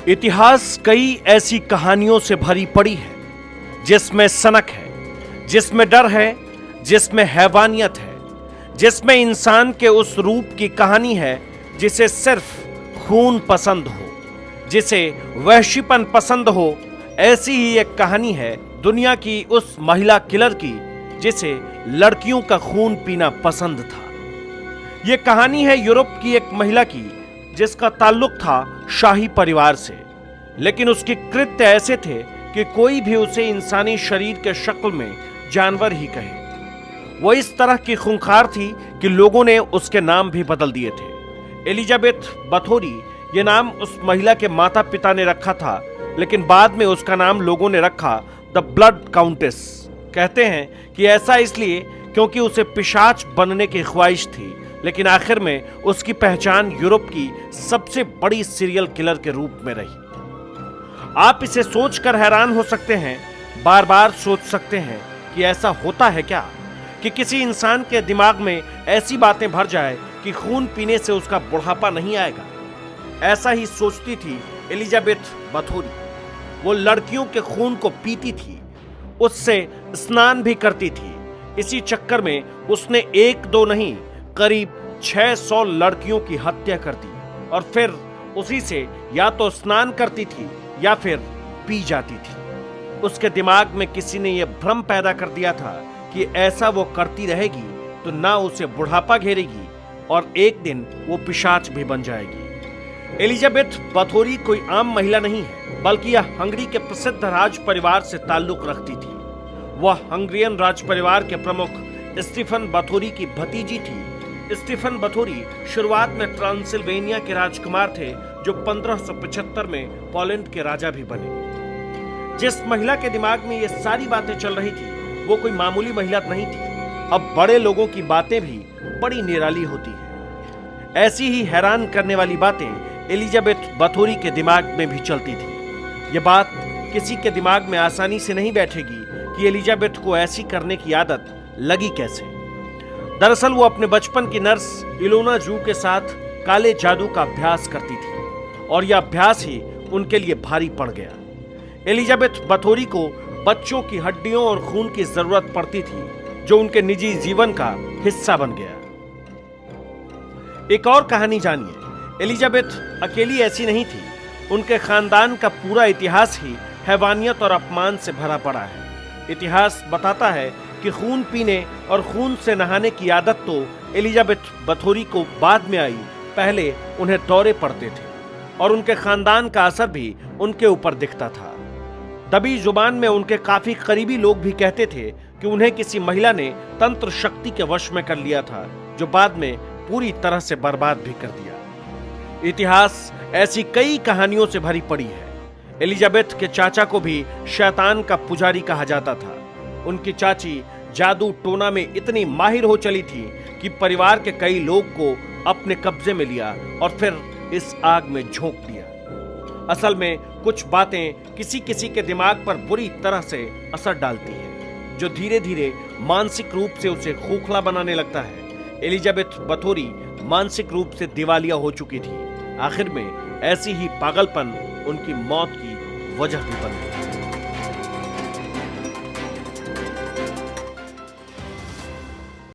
इतिहास कई ऐसी कहानियों से भरी पड़ी है जिसमें सनक है, जिसमें डर है, जिसमें हैवानियत है, जिसमें इंसान के उस रूप की कहानी है जिसे सिर्फ खून पसंद हो, जिसे वहशीपन पसंद हो। ऐसी ही एक कहानी है दुनिया की उस महिला किलर की जिसे लड़कियों का खून पीना पसंद था। यह कहानी है यूरोप की एक महिला की जिसका ताल्लुक था शाही परिवार से, लेकिन उसके कृत्य ऐसे थे कि कोई भी उसे इंसानी शरीर के शक्ल में जानवर ही कहे। वो इस तरह की खूंखार थी कि लोगों ने उसके नाम भी बदल दिए थे। एलिजाबेथ बथोरी ये नाम उस महिला के माता पिता ने रखा था, लेकिन बाद में उसका नाम लोगों ने रखा द ब्लड काउंटेस। कहते हैं कि ऐसा इसलिए क्योंकि उसे पिशाच बनने की ख्वाहिश थी, लेकिन आखिर में उसकी पहचान यूरोप की सबसे बड़ी सीरियल किलर के रूप में रही। आप इसे सोचकर हैरान हो सकते हैं, बार बार सोच सकते हैं कि ऐसा होता है क्या कि किसी इंसान के दिमाग में ऐसी बातें भर जाए कि खून पीने से उसका बुढ़ापा नहीं आएगा। ऐसा ही सोचती थी एलिजाबेथ बथोरी। वो लड़कियों के खून को पीती थी, उससे स्नान भी करती थी। इसी चक्कर में उसने एक दो नहीं करीब 600 लड़कियों की हत्या कर दी और फिर उसी से या तो स्नान करती थी या फिर पी जाती थी। उसके दिमाग में किसी ने यह भ्रम पैदा कर दिया था कि ऐसा वो करती रहेगी तो ना उसे बुढ़ापा घेरेगी और एक दिन वो पिशाच भी बन जाएगी। एलिजाबेथ बथोरी कोई आम महिला नहीं है, बल्कि यह हंगरी के प्रसिद्ध राज परिवार से ताल्लुक रखती थी। वह हंगरियन राज परिवार के प्रमुख स्टीफन बथोरी की भतीजी थी। स्टीफन बथोरी शुरुआत में ट्रांसिल्वेनिया के राजकुमार थे जो 1575 में पोलैंड के राजा भी बने। जिस महिला के दिमाग में ये सारी बातें चल रही थी वो कोई मामूली महिला नहीं थी। अब बड़े लोगों की बातें भी बड़ी निराली होती हैं। ऐसी ही हैरान करने वाली बातें एलिजाबेथ बथोरी के दिमाग में भी चलती थी। ये बात किसी के दिमाग में आसानी से नहीं बैठेगी कि एलिजाबेथ को ऐसी करने की आदत लगी कैसे। दरअसल वो अपने बचपन की नर्स इलोना जू के साथ काले जादू का अभ्यास करती थी और यह अभ्यास ही उनके लिए भारी पड़ गया। एलिजाबेथ बथोरी को बच्चों की हड्डियों और खून की जरूरत पड़ती थी जो उनके निजी जीवन का हिस्सा बन गया। एक और कहानी जानिए। एलिजाबेथ अकेली ऐसी नहीं थी, उनके खानदान का पूरा इतिहास ही हैवानियत और अपमान से भरा पड़ा है। इतिहास बताता है कि खून पीने और खून से नहाने की आदत तो एलिजाबेथ बथोरी को बाद में आई। पहले उन्हें दौरे पड़ते थे और उनके खानदान का असर भी उनके ऊपर दिखता था। दबी जुबान में उनके काफी करीबी लोग भी कहते थे कि उन्हें किसी महिला ने तंत्र शक्ति के वश में कर लिया था, जो बाद में पूरी तरह से बर्बाद भी कर दिया। इतिहास ऐसी कई कहानियों से भरी पड़ी है। एलिजाबेथ के चाचा को भी शैतान का पुजारी कहा जाता था। उनकी चाची जादू टोना में इतनी माहिर हो चली थी कि परिवार के कई लोग को अपने कब्जे में लिया और फिर इस आग में झोंक दिया। असल में कुछ बातें किसी किसी के दिमाग पर बुरी तरह से असर डालती हैं, जो धीरे धीरे मानसिक रूप से उसे खोखला बनाने लगता है। एलिजाबेथ बथोरी मानसिक रूप से दिवालिया हो चुकी थी। आखिर में ऐसी ही पागलपन उनकी मौत की वजह भी बन गई।